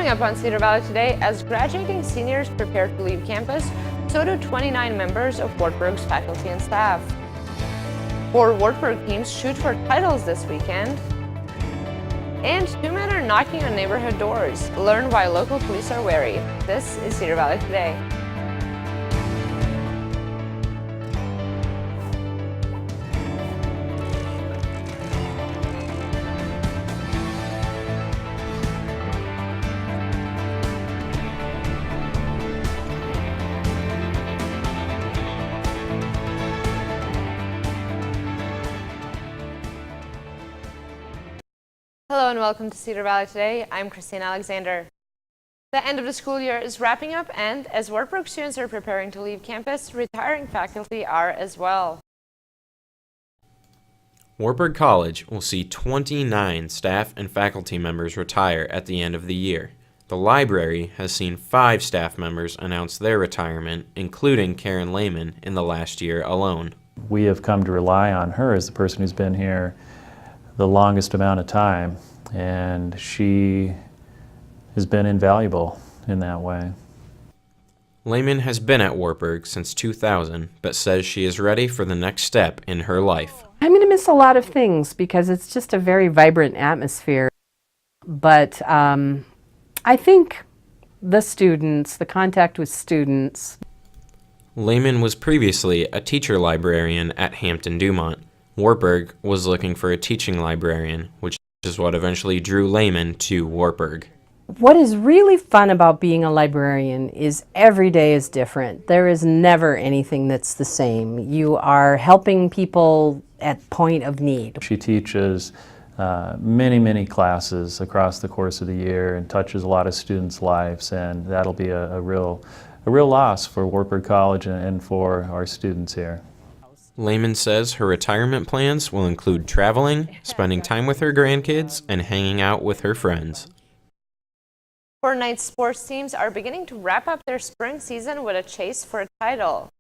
Coming up on Cedar Valley today, as graduating seniors prepare to leave campus, so do 29 members of Wartburg's faculty and staff. 4 Wartburg teams shoot for titles this weekend. And 2 men are knocking on neighborhood doors. Learn why local police are wary. This is Cedar Valley Today. Hello and welcome to Cedar Valley Today. I'm Christine Alexander. The end of the school year is wrapping up, and as Wartburg students are preparing to leave campus, retiring faculty are as well. Wartburg College will see 29 staff and faculty members retire at the end of the year. The library has seen 5 staff members announce their retirement, including Karen Lehman, in the last year alone. We have come to rely on her as the person who's been here the longest amount of time, and she has been invaluable in that way. Lehman has been at Wartburg since 2000, but says she is ready for the next step in her life. I'm going to miss a lot of things because it's just a very vibrant atmosphere, but I think the students, the contact with students. Lehman was previously a teacher librarian at Hampton-Dumont. Wartburg was looking for a teaching librarian, which is what eventually drew Lehman to Wartburg. What is really fun about being a librarian is every day is different. There is never anything that's the same. You are helping people at point of need. She teaches many classes across the course of the year and touches a lot of students' lives, and that'll be a real loss for Wartburg College and for our students here. Lehman says her retirement plans will include traveling, spending time with her grandkids, and hanging out with her friends. 4 night sports teams are beginning to wrap up their spring season with a chase for a title.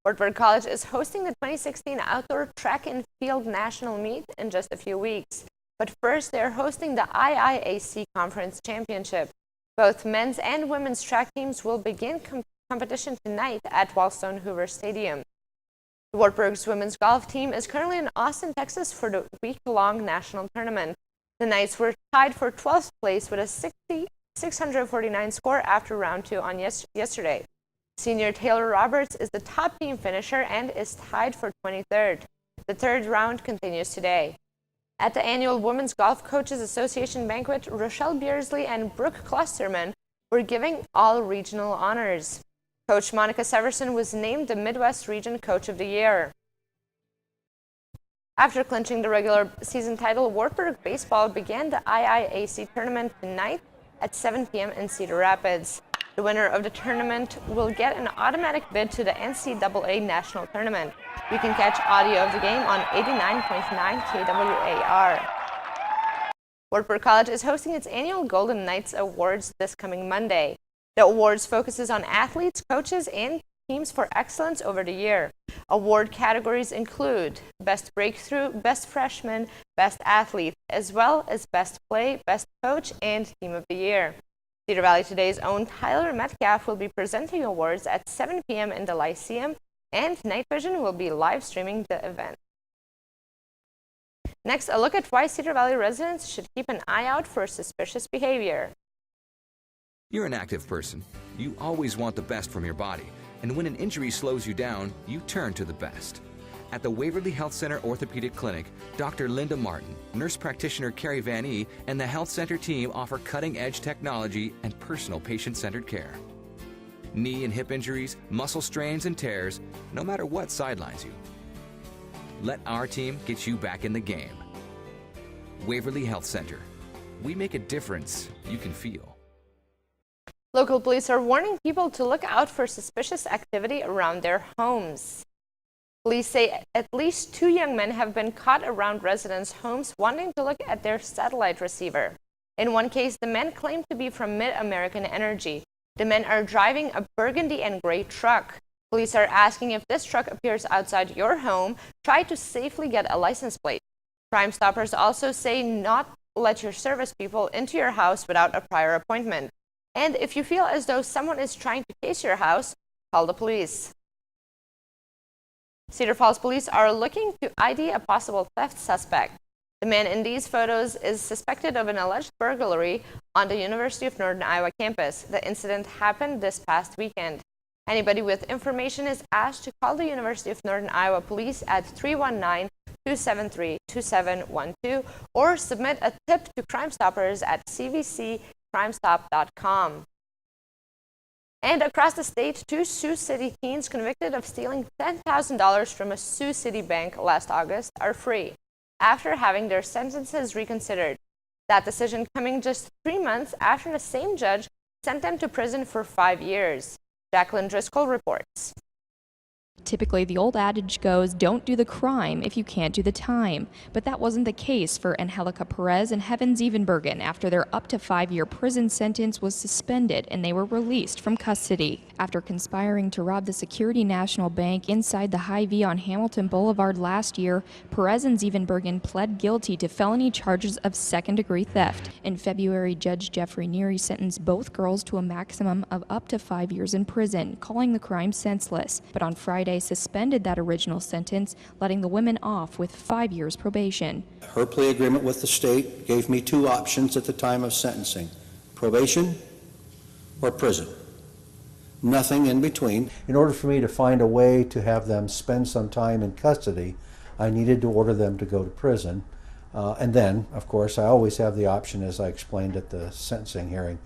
Wartburg College is hosting the 2016 Outdoor Track and Field National Meet in just a few weeks. But first, they are hosting the IIAC Conference Championship. Both men's and women's track teams will begin competition tonight at Wallstone Hoover Stadium. Wartburg's women's golf team is currently in Austin, Texas for the week-long national tournament. The Knights were tied for 12th place with a 649 score after round 2 on yesterday. Senior Taylor Roberts is the top team finisher and is tied for 23rd. The third round continues today. At the annual Women's Golf Coaches Association banquet, Rochelle Beersley and Brooke Klosterman were giving all regional honors. Coach Monica Severson was named the Midwest Region Coach of the Year. After clinching the regular season title, Wartburg Baseball began the IIAC tournament tonight at 7 p.m. in Cedar Rapids. The winner of the tournament will get an automatic bid to the NCAA National Tournament. You can catch audio of the game on 89.9 KWAR. Wartburg College is hosting its annual Golden Knights Awards this coming Monday. The awards focuses on athletes, coaches, and teams for excellence over the year. Award categories include Best Breakthrough, Best Freshman, Best Athlete, as well as Best Play, Best Coach, and Team of the Year. Cedar Valley Today's own Tyler Metcalf will be presenting awards at 7 p.m. in the Lyceum, and Night Vision will be live streaming the event. Next, a look at why Cedar Valley residents should keep an eye out for suspicious behavior. You're an active person. You always want the best from your body. And when an injury slows you down, you turn to the best. At the Waverly Health Center Orthopedic Clinic, Dr. Linda Martin, nurse practitioner Carrie Van E., and the Health Center team offer cutting-edge technology and personal patient-centered care. Knee and hip injuries, muscle strains and tears, no matter what sidelines you. Let our team get you back in the game. Waverly Health Center. We make a difference you can feel. Local police are warning people to look out for suspicious activity around their homes. Police say at least 2 young men have been caught around residents' homes wanting to look at their satellite receiver. In one case, the men claimed to be from Mid-American Energy. The men are driving a burgundy and gray truck. Police are asking if this truck appears outside your home, try to safely get a license plate. Crime Stoppers also say not let your service people into your house without a prior appointment. And if you feel as though someone is trying to case your house, call the police. Cedar Falls police are looking to ID a possible theft suspect. The man in these photos is suspected of an alleged burglary on the University of Northern Iowa campus. The incident happened this past weekend. Anybody with information is asked to call the University of Northern Iowa police at 319-273-2712 or submit a tip to Crime Stoppers at cvccrimestop.com. And across the state, 2 Sioux City teens convicted of stealing $10,000 from a Sioux City bank last August are free after having their sentences reconsidered. That decision coming just 3 months after the same judge sent them to prison for 5 years. Jacqueline Driscoll reports. Typically, the old adage goes, don't do the crime if you can't do the time. But that wasn't the case for Angelica Perez and Heaven Zevenbergen after their up to 5-year prison sentence was suspended and they were released from custody. After conspiring to rob the Security National Bank inside the Hy-Vee on Hamilton Boulevard last year, Perez and Zevenbergen pled guilty to felony charges of second-degree theft. In February, Judge Jeffrey Neary sentenced both girls to a maximum of up to 5 years in prison, calling the crime senseless. But on Friday, suspended that original sentence, letting the women off with 5 years probation. Her plea agreement with the state gave me 2 options at the time of sentencing: probation or prison. Nothing in between. In order for me to find a way to have them spend some time in custody, I needed to order them to go to prison. And then, of course, I always have the option, as I explained at the sentencing hearing,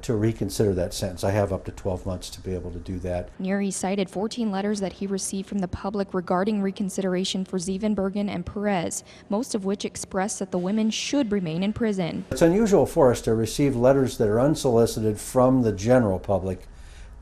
to reconsider that sentence. I have up to 12 months to be able to do that. Neary cited 14 letters that he received from the public regarding reconsideration for Zevenbergen and Perez, most of which expressed that the women should remain in prison. It's unusual for us to receive letters that are unsolicited from the general public.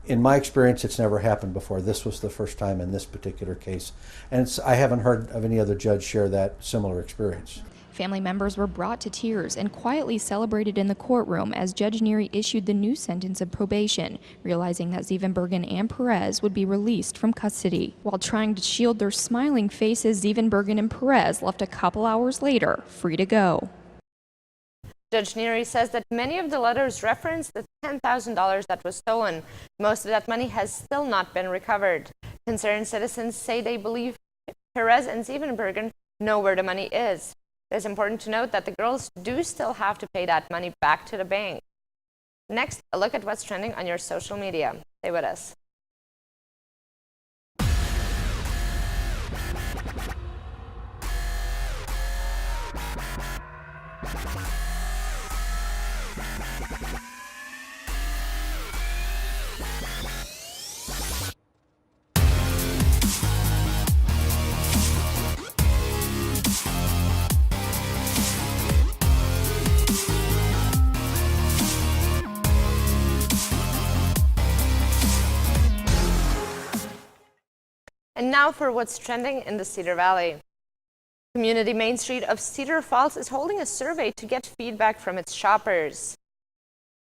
In my experience, it's never happened before. This was the first time in this particular case. And I haven't heard of any other judge share that similar experience. Family members were brought to tears and quietly celebrated in the courtroom as Judge Neary issued the new sentence of probation, realizing that Zevenbergen and Perez would be released from custody. While trying to shield their smiling faces, Zevenbergen and Perez left a couple hours later, free to go. Judge Neary says that many of the letters reference the $10,000 that was stolen. Most of that money has still not been recovered. Concerned citizens say they believe Perez and Zevenbergen know where the money is. It's important to note that the girls do still have to pay that money back to the bank. Next, a look at what's trending on your social media. Stay with us. And now for what's trending in the Cedar Valley. Community Main Street of Cedar Falls is holding a survey to get feedback from its shoppers.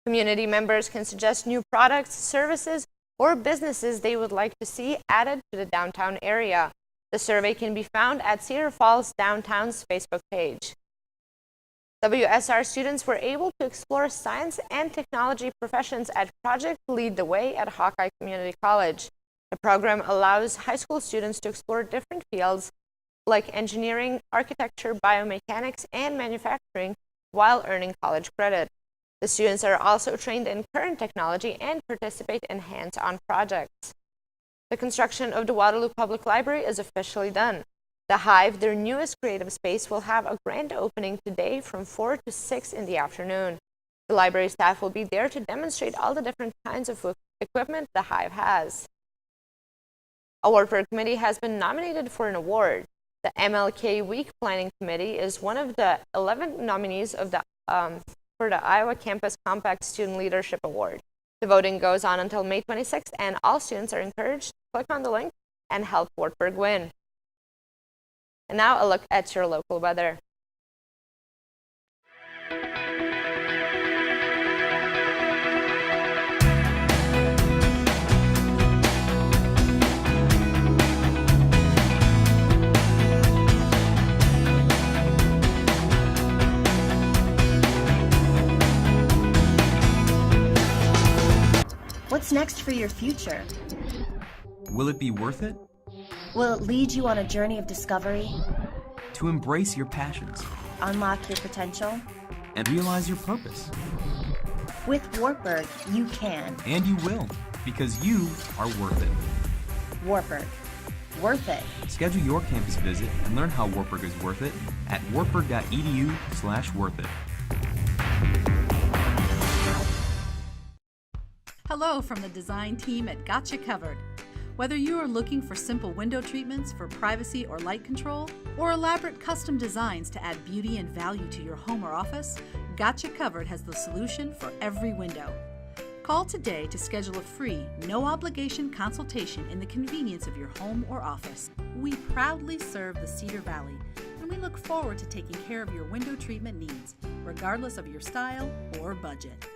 Community members can suggest new products, services, or businesses they would like to see added to the downtown area. The survey can be found at Cedar Falls Downtown's Facebook page. WSR students were able to explore science and technology professions at Project Lead the Way at Hawkeye Community College. The program allows high school students to explore different fields like engineering, architecture, biomechanics, and manufacturing while earning college credit. The students are also trained in current technology and participate in hands-on projects. The construction of the Waterloo Public Library is officially done. The Hive, their newest creative space, will have a grand opening today from 4 to 6 in the afternoon. The library staff will be there to demonstrate all the different kinds of equipment the Hive has. A Wartburg committee has been nominated for an award. The MLK Week Planning Committee is one of the 11 nominees of for the Iowa Campus Compact Student Leadership Award. The voting goes on until May 26th, and all students are encouraged to click on the link and help Wartburg win. And now a look at your local weather. What's next for your future? Will it be worth it? Will it lead you on a journey of discovery? To embrace your passions Unlock your potential? and realize your purpose. With Wartburg, you can. And you will, because you are worth it. Wartburg. Worth it. Schedule your campus visit and learn how Wartburg is worth it at wartburg.edu/worth it. Hello from the design team at Gotcha Covered. Whether you are looking for simple window treatments for privacy or light control, or elaborate custom designs to add beauty and value to your home or office, Gotcha Covered has the solution for every window. Call today to schedule a free, no-obligation consultation in the convenience of your home or office. We proudly serve the Cedar Valley, and we look forward to taking care of your window treatment needs, regardless of your style or budget.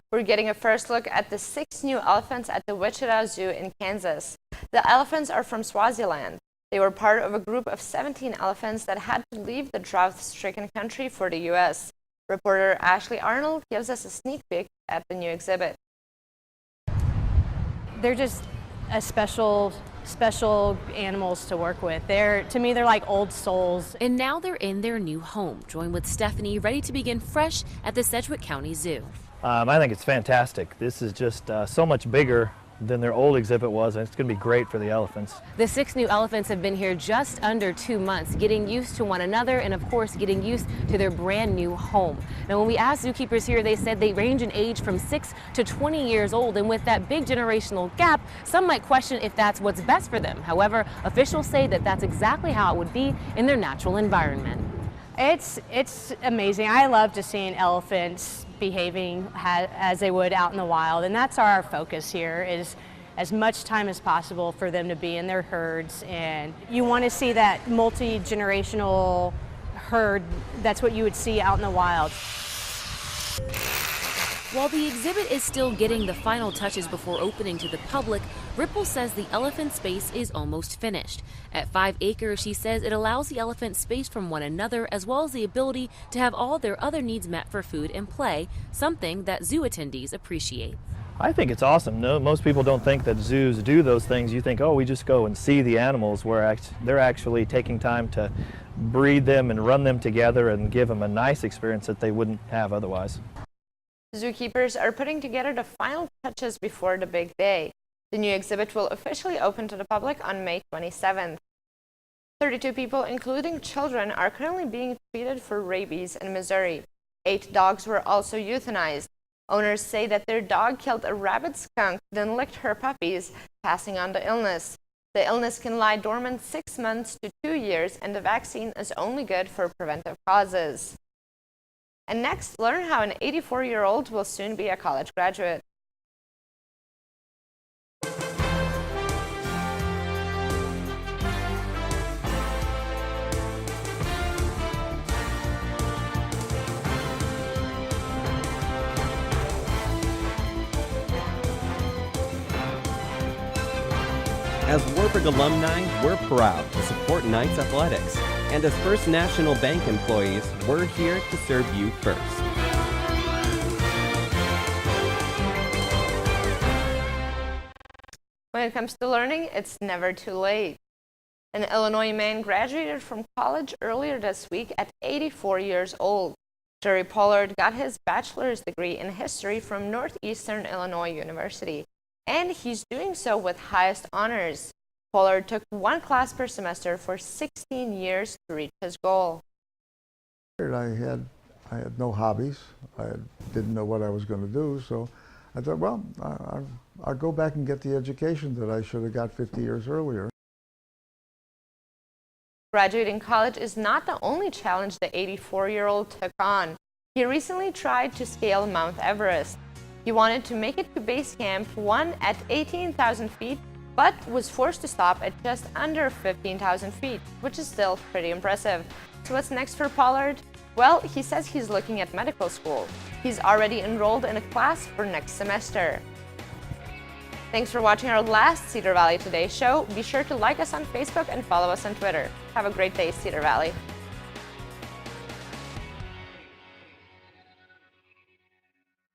We're getting a first look at the 6 new elephants at the Wichita Zoo in Kansas. The elephants are from Swaziland. They were part of a group of 17 elephants that had to leave the drought-stricken country for the U.S. Reporter Ashley Arnold gives us a sneak peek at the new exhibit. They're just a special animals to work with. To me, they're like old souls. And now they're in their new home. Join with Stephanie, ready to begin fresh at the Sedgwick County Zoo. I think it's fantastic. This is just so much bigger than their old exhibit was, and it's going to be great for the elephants. The 6 new elephants have been here just under 2 months, getting used to one another and, of course, getting used to their brand new home. Now, when we asked zookeepers here, they said they range in age from 6 to 20 years old, and with that big generational gap, some might question if that's what's best for them. However, officials say that that's exactly how it would be in their natural environment. It's amazing. I love just seeing elephants behaving as they would out in the wild, and that's our focus here, is as much time as possible for them to be in their herds. And you want to see that multi-generational herd. That's what you would see out in the wild. While the exhibit is still getting the final touches before opening to the public, Ripple says the elephant space is almost finished. At 5 acres, she says it allows the elephants space from one another, as well as the ability to have all their other needs met for food and play, something that zoo attendees appreciate. I think it's awesome. No, most people don't think that zoos do those things. You think, oh, we just go and see the animals, where they're actually taking time to breed them and run them together and give them a nice experience that they wouldn't have otherwise. Zookeepers are putting together the final touches before the big day. The new exhibit will officially open to the public on May 27th. 32 people, including children, are currently being treated for rabies in Missouri. 8 dogs were also euthanized. Owners say that their dog killed a rabid skunk, then licked her puppies, passing on the illness. The illness can lie dormant 6 months to 2 years, and the vaccine is only good for preventive causes. And next, learn how an 84-year-old will soon be a college graduate. As Wartburg alumni, we're proud to support Knights Athletics. And as First National Bank employees, we're here to serve you first. When it comes to learning, it's never too late. An Illinois man graduated from college earlier this week at 84 years old. Jerry Pollard got his bachelor's degree in history from Northeastern Illinois University, and he's doing so with highest honors. Pollard took 1 class per semester for 16 years to reach his goal. I had no hobbies. I didn't know what I was going to do, so I thought, well, I'll go back and get the education that I should have got 50 years earlier. Graduating college is not the only challenge the 84-year-old took on. He recently tried to scale Mount Everest. He wanted to make it to base camp 1 at 18,000 feet, but was forced to stop at just under 15,000 feet, which is still pretty impressive. So what's next for Pollard? Well, he says he's looking at medical school. He's already enrolled in a class for next semester. Thanks for watching our last Cedar Valley Today show. Be sure to like us on Facebook and follow us on Twitter. Have a great day, Cedar Valley.